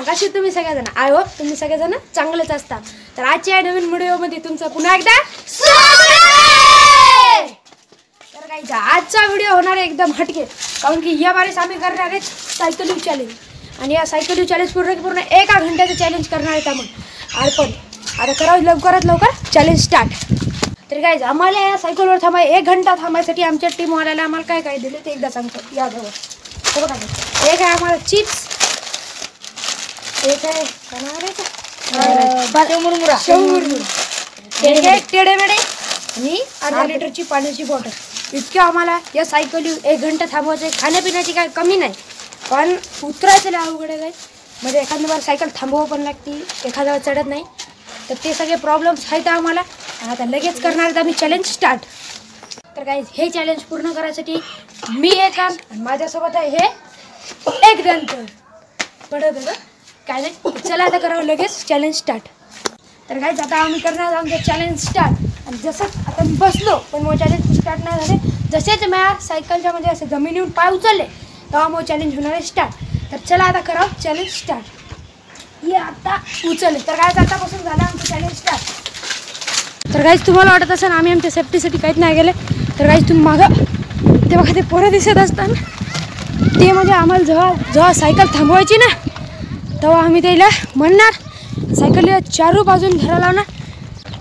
कशी तुम्ही सगळेजण? आय होप तुम्ही सगळेजण चांगलेच असता. तर आजच्या नवीन व्हिडिओमध्ये तुमचं पुन्हा एकदा स्वागत आहे. तर गाईज आजचा व्हिडिओ होणार आहे एकदम हटके, कारण की या बारेस आम्ही करणार आहे सायकलिंग चॅलेंज. आणि या सायकलिंग चॅलेंज पूर्ण 1 घंट्याचं चॅलेंज करणार आहे आम्ही. पण आता करावं लवकरात लवकर चॅलेंज स्टार्ट. तर गाईज आम्हाला या सायकलवर 1 घंटा थांबायसाठी आमच्या टीमवाल्याला आम्हाला काय काय दिले ते एकदा सांगतो. या जवळ हे बघा, एक आहे आम्हाला चिप्स, एक आहे मुरमुरा, एक आहे टेडेमेडे आणि अर्धा लिटरची पाण्याची बॉटल. इतके आम्हाला या सायकली 1 घंटा थांबवायचे. खाण्यापिण्याची काय कमी नाही, पण उतरायचं लय अवघड आहे. म्हणजे एखाद्या बार सायकल थांबवावं पण लागते, एखाद्या वेळेस चढत नाही. तर ते सगळे प्रॉब्लेम्स आहेत आम्हाला. आता लगेच करणार आहेत आम्ही चॅलेंज स्टार्ट. तर गाईज हे चॅलेंज पूर्ण करायसाठी मी एक आणि माझ्यासोबत आहे हे एक दंत पडत होतं काय नाही. चला आता करावं लगेच चॅलेंज स्टार्ट. तर गाईज आता आम्ही करणार आमचं चॅलेंज स्टार्ट. आणि जसंच आता मी बसलो पण मग चॅलेंज स्टार्ट नाही झाले. जसेच माझ्या सायकलच्या म्हणजे असे जमिनीवर पाय उचलले तेव्हा मग चॅलेंज होणार आहे स्टार्ट. तर चला आता करावं चॅलेंज स्टार्ट. हे आता उचलले. तर गाईज आतापासून झालं आमचं चॅलेंज स्टार्ट. तर गाईज तुम्हाला वाटत असेल आम्ही आमच्या सेफ्टीसाठी काहीच नाही गेले. तर गाईज तुम्ही मागं ते बघा, ते पोरं दिसत असताना ते म्हणजे आम्हाला जेव्हा सायकल थांबवायची ना तेव्हा आम्ही त्याला म्हणणार सायकलीला 4 बाजून धरा लावणार.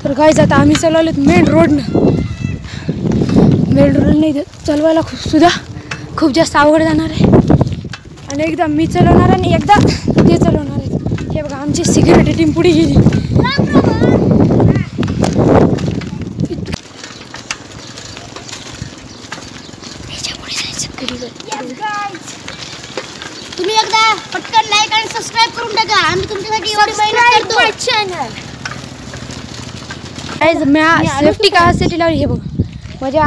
तर गाईज आता आम्ही चालवलेत मेन रोडनं नाही चालवायला खूप जास्त अवघड जाणार आहे. आणि एकदा मी चालवणार आणि एकदा ते चालवणार आहे. हे बघा आमची सिक्युरिटी टीम पुढे गेली. तुम्ही एकदा पटकन लाईक आणि सबस्क्राइब करून टाका. आम्ही तुमच्यासाठी एवढी मेहनत करतो. चॅनल गाईज मी सेफ्टी कासाठी लावली. हे बघा म्हणजे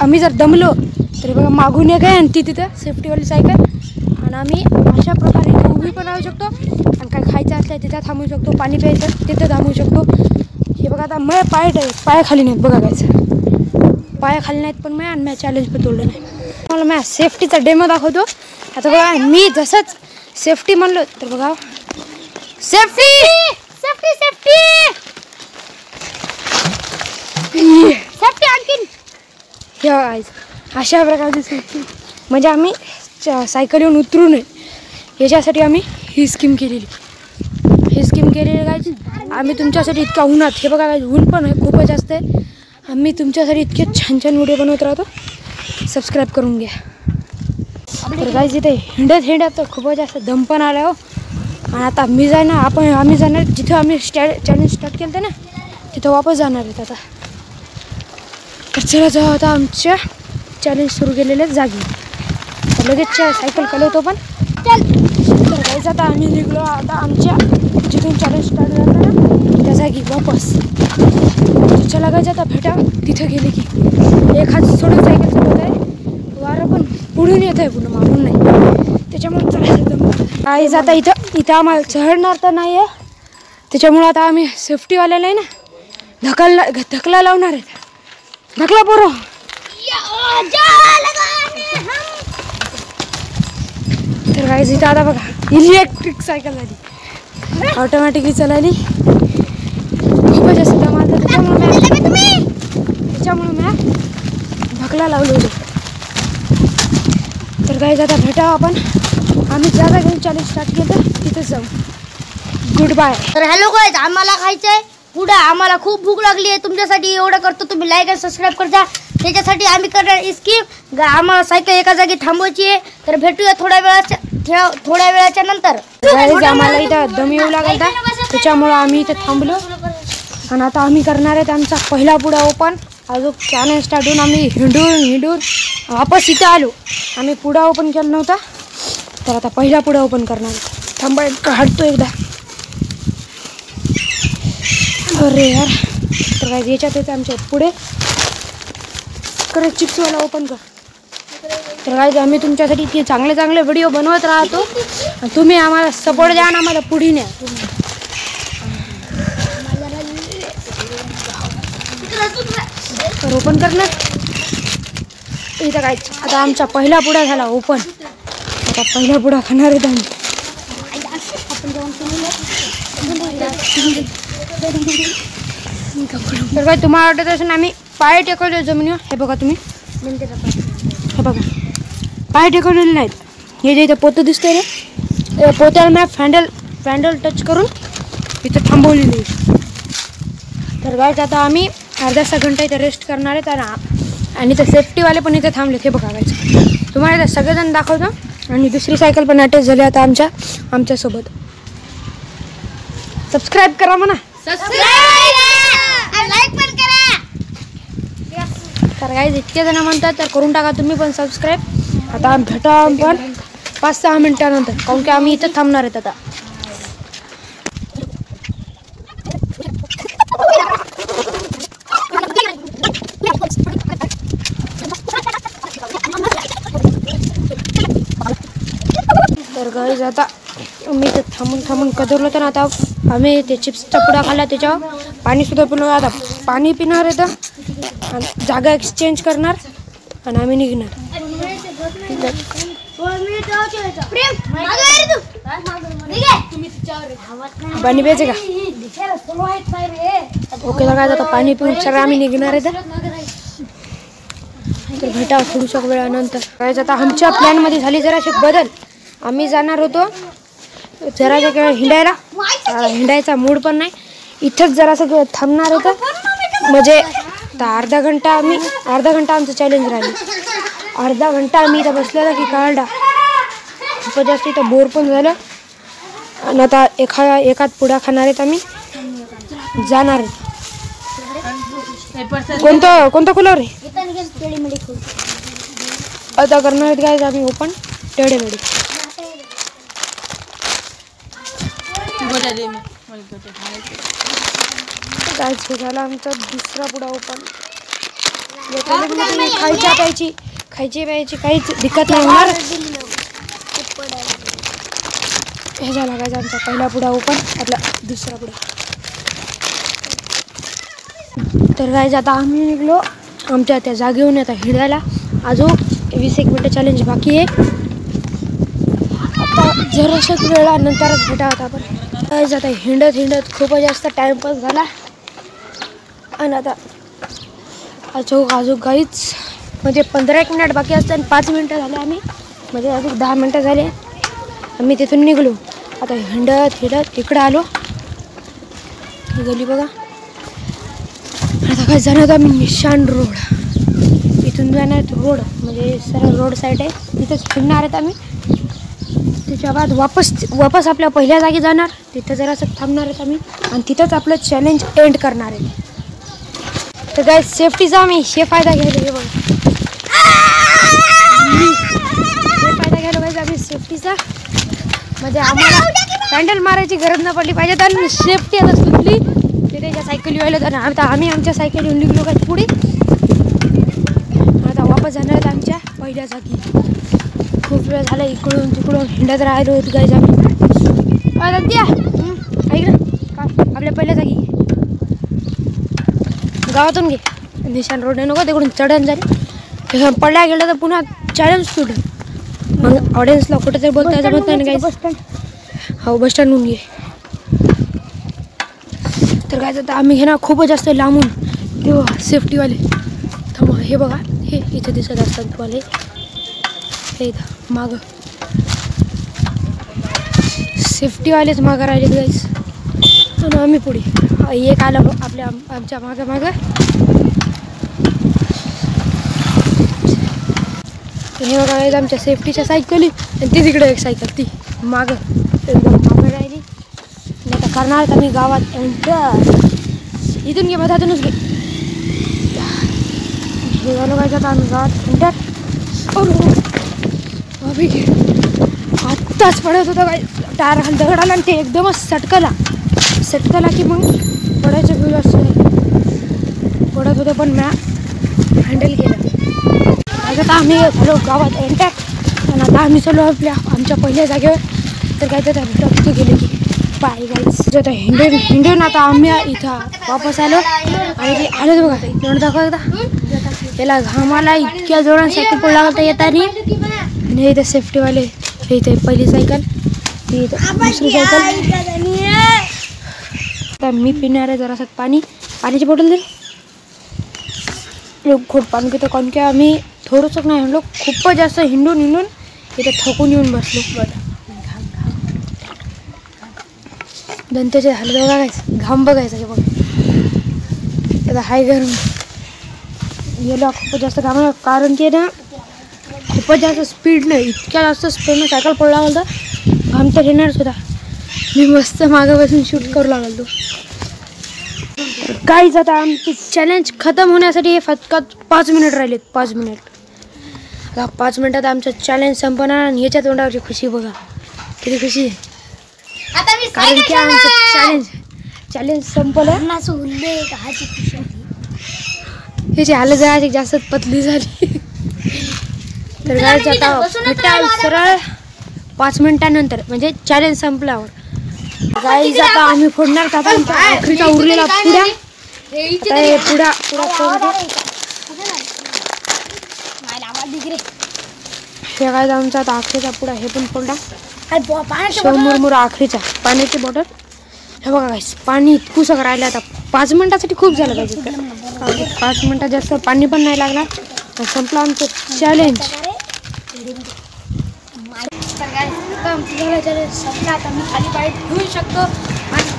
आम्ही जर दमलो तरी बघा मागून एक आहे आणि ती तिथं सेफ्टीवाली सायकल. आणि आम्ही अशा प्रकारे उभी पण राहू शकतो आणि काय खायचं असलं तिथं थांबू शकतो, पाणी प्यायचं तिथं थांबू शकतो. हे बघा आता मग पाय खाली नाहीत बघा गाईज, पाय खाली नाहीत. पण आणि मी चॅलेंज पण तोडलं नाही. मला माझ्या सेफ्टीचा डेमो दाखवतो. आता बघा मी जसंच सेफ्टी म्हणलो तर बघा सेफ्टी सेफ्टी सेफ्टी सेफ्टी आणखीन हे अशा प्रकारची सेफ्टी. म्हणजे आम्ही सायकल येऊन उतरू नये याच्यासाठी आम्ही ही स्कीम केलेली गायची. आम्ही तुमच्यासाठी इतका उन्हात हे बघा गायची ऊन पण आहे खूपच जास्त आहे. आम्ही तुमच्यासाठी इतके छान व्हिडिओ बनवत राहतो. सबस्क्राईब करून घ्या. तर गाईज इथे हिंडत तर खूपच जास्त दम पण आला हो. आणि आता आम्ही जाणार जिथं आम्ही चॅलेंज स्टार्ट केलं होतं ना तिथं वापस जाणार आहेत आता. तर चला जाऊ आता आमच्या चॅलेंज सुरू केलेल्या जागी. तर लगेच सायकल कलवतो पण चल. तर गाईज आता आम्ही निघलो आता आमच्या जिथून चॅलेंज स्टार्ट झालं ना त्या जागी वापस. चला गाईज आता भेटा. तिथं गेले की एक हात सोडून सायकल चालवत आहे, वारं पण पुढून येत आहे पुन्हा मागून नाही. त्याच्यामुळे चढायचं गाईज आता इथं आम्हाला चढणार तर नाही आहे. त्याच्यामुळं आता आम्ही सेफ्टीवाल्याला आहे ना ढकला लावणार आहेत. ढकला पोरो. तर गाईज इथं आता बघा इलेक्ट्रिक सायकल झाली, ऑटोमॅटिकली चालली. खूपच जास्त दमाल त्याच्यामुळे मी ढकला लावलो होतो. तर गाईज आता भेटा आपण आम्ही ज्या जागेने चॅलेंज स्टार्ट केलं तिथेच जाऊ. Good bye. तर हॅलो गाईज, आम्हाला खायचंय पुढे. आम्हाला खूप भूक लागली आहे. तुमच्यासाठी एवढं करतो. तुम्ही लाईक आणि सबस्क्राईब करता. त्याच्यासाठी आम्ही करणार स्कीम. आम्हाला सायकल एका जागी थांबवायची आहे. तर भेटूया थोड्या वेळाच्या नंतर. गाईज आम्हाला इथं दम येऊ लागला त्याच्यामुळं आम्ही इथे थांबलो. आणि आता आम्ही करणार आहेत आमचा पहिला पुडा ओपन. अजून चॅलेंज स्टार्ट होऊन आम्ही हिंडून वापस इथं आलो. आम्ही पुडा ओपन केला नव्हता. तर आता पहिला पुडा ओपन करणार. थांबा काढतो एकदा. अरे यार. तर काय याच्यात येते आमच्या पुढे कर चिप्सवाला ओपन कर. तर गाईज आम्ही तुमच्यासाठी इतके चांगले व्हिडिओ बनवत राहतो. तुम्ही आम्हाला सपोर्ट द्या आणि आम्हाला पुढे न्या. तर ओपन करणार इथं काय. आता आमचा पहिला पुडा झाला ओपन. आता पहिला पुडा खाणार आहेत आम्ही. तर काय तुम्हाला वाटत असेल आम्ही पाय टेकवले जमिनीवर. हे बघा तुम्ही, हे बघा पाय टेकवलेले नाहीत. हे जे इथं पोतं दिसतंय रे, पोत्याला मी फॅन्डल टच करून इथं थांबवलेली आहे. तर गाईज आता आम्ही अर्धा घंटा इथं रेस्ट करणार आहे. तर आणि ते सेफ्टीवाले पण इथे थांबलेत. हे बघा गाईज तुम्हाला इथं सगळेजण दाखवतो. आणि दुसरी सायकल पण अटॅच झाली आता आमच्यासोबत. सबस्क्राईब करा म्हणा. तर गाईज इतके जण म्हणतात तर करून टाका तुम्ही पण सबस्क्राईब. आता भेटा पण 5-6 मिनिटानंतर, काऊन की आम्ही इथं थांबणार आहेत आता. तर गाईज आता मी इथं थांबून कदरलो. तर आता आम्ही ते चिप्सचा पुडा खाल्ला, त्याच्यावर पाणीसुद्धा पिलो. आता पाणी पिणार आहे तर जागा एक्सचेंज करणार आणि आम्ही निघणार. पाणी प्यायचे का? ओके तर काय आता पाणी पिऊन सगळं आम्ही निघणार आहे. तर भेटा थोडूशा वेळानंतर. काय आता आमच्या प्लॅनमध्ये झाली जराशी बदल. आम्ही जाणार होतो जराशा वेळ हिंडायचा मूड पण नाही. इथंच जरासं थांबणार होतं म्हणजे तर अर्धा घंटा आमचं चॅलेंज राहिलं. अर्धा घंटा आम्ही इथं बसलेला की काढला. खूपच जास्त इथं बोर पण झालं. आणि आता एकात पुडा खाणार आहेत आम्ही जाणार आहेत. कोणतं कूलर आहे आता करणार आहेत काय आम्ही ओपन टेढेमेढे. काय झाला आमचा दुसरा पुडा ओपन. खायची प्यायची काहीच दिक्कत नाही होणार. हे झाला काय आमचा पहिला पुडा ओपन, आपला दुसरा पुडा. तर काय आता आम्ही निघलो आमच्या त्या जागेहून आता हिंडायला. अजून 20 मिनिटं चॅलेंज बाकी आहे. आता जराशाच वेळानंतरच भेटा होता आपण. काय आता हिंडत खूपच जास्त टाइमपास झाला. आणि आता अजून काहीच म्हणजे 15 मिनिट बाकी असतं आणि 5 मिनिटं झाले आम्ही म्हणजे अजून 10 मिनिटं झाले आम्ही तिथून निघलो. आता हिंडत इकडं आलो. गली बघा. आता काय जाणार होतं आम्ही निशान रोड. इथून जाणार रोड म्हणजे सरळ रोड साईड आहे. तिथंच फिरणार आहेत आम्ही. त्याच्या बाद वापस आपल्या पहिल्या जागी जाणार. तिथं जरासं थांबणार आहेत आम्ही आणि तिथंच आपलं चॅलेंज एंड करणार आहे. तर काय सेफ्टीचा आम्ही हे फायदा घ्यायला हे बघा. हे फायदा घ्यायला पाहिजे आम्ही सेफ्टीचा. म्हणजे आम्हाला हँडल मारायची गरज न पडली पाहिजे. आणि सेफ्टी आता सुटली ते त्याच्या सायकल व्हायला. आणि आता आम्ही आमच्या सायकल येऊन निघलो काय पुढे. आता वापस जाणार आहेत आमच्या पहिल्या जागी. खूप वेळ झाला इकडून तिकडून हिंडत राहिलो होतो गाईज आम्ही. द्या ऐक ना काय आपल्या पहिल्या जागी गावातून घे. निशान रोडने नको तिकडून चढण झाली. पडल्या गेलं तर पुन्हा चॅलेंज सुटेल. मग ऑडियन्सला कुठेतरी बोलता जमत नाही गाईज. हो बस स्टँडहून घे. तर काय आता आम्ही घेणार खूपच जास्त लांबून. तेव्हा सेफ्टीवाले थांबा. हे बघा हे इथे दिसत असतात वाले. हे इथं मागं सेफ्टीवालेच मागं राहिले गाईज. आणि आम्ही पुढे एक आलं आमच्या मागं. हे बघा आमच्या सेफ्टीच्या सायकली आणि ती तिकडे एक सायकल ती मागं एकदम मागं राहिली. आता करणार आहेत आम्ही गावात एंटर. इथून घे मधातूनच घे. हे झालं पाहिजे आता आम्ही गावात एंटर. आत्ताच पडत होतं काय टायर खाली दगड आला आणि ते एकदमच सटकला की मग पडायचं भीव जास्त पडत होतं. पण मी हँडल केलं. आता आम्ही झालो गावात एंटर. आणि आता आम्ही चालू आमच्या पहिल्या जागेवर. तर काय तर तिथे गेले की पाय गाईच. आता हिंडून आता आम्ही इथं वापस आलो. आणि आलोच बघा एवढं दाखवा एकदा. त्याला घामाला इतक्या जोरात सायकल पुढे लागता येत नाही. आणि इथे सेफ्टीवाले हे इथे पहिली सायकल ती दुसरी सायकल. आता मी पिणार आहे जरासं पाण्याची बॉटल दे. खूप पाणी पितो कारण की आम्ही थोडंसं नाही हिंडलो, खूपच जास्त हिंडून इथे थकून येऊन बसलो. दंत्याचे झालं बघा, घाम बघायचा की बघ आता हाय गरम गेलो. खूपच जास्त घाम कारण की ना खूपच जास्त स्पीडनं, इतक्या जास्त स्पीडनं सायकल पडला होता. घाम तर येणारच होता. मी मस्त मागं बसून शूट करू लागलो. काहीच आता आमची चॅलेंज खतम होण्यासाठी फक्त 5 मिनिट राहिलेत. 5 मिनिट. आता 5 मिनिटात आमचं चॅलेंज संपणार आणि याच्या तोंडावरची खुशी बघा किती खुशी आहे. कारण की आमचं चॅलेंज संपलं. ह्याची हालत जरा जास्त पतली झाली. तर गाईज आता भेटाल सरळ 5 मिनिटानंतर म्हणजे चॅलेंज संपल्यावर. गाईज आता आम्ही फोडणार आता आमचा आखरीचा उरलेला पुड्या. आता हे पुडा हे काय आमचा आता आखरीचा पुडा हे पण फोडला. मुरमुरा आखरीचा पाण्याची बॉटल. हे बघा गाईस पाणी इतकुसं राहिलं. आता 5 मिनिटासाठी खूप झालं पाहिजे. 5 मिनिटात जास्त पाणी पण नाही लागला. संपलं आमचं चॅलेंज. तर गाईस आता आमचं झालं चॅलेंज संपलं. आता मी खाली पाय धुवू शकतो आणि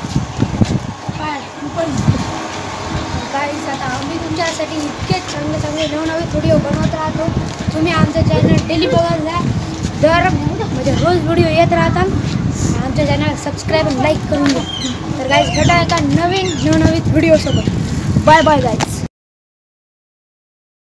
गाईस आता आम्ही तुमच्यासाठी इतके चांगले नवनवीन व्हिडिओ बनवत राहतो. तुम्ही आमचं चॅनल डेली बघत जा. म्हणजे रोज व्हिडिओ येत राहतात. आमच्या चॅनल सबस्क्राईब आणि लाईक करून द्या. तर गाईस भेटा एका नवीन व्हिडिओसोबत. बाय बाय गाईस.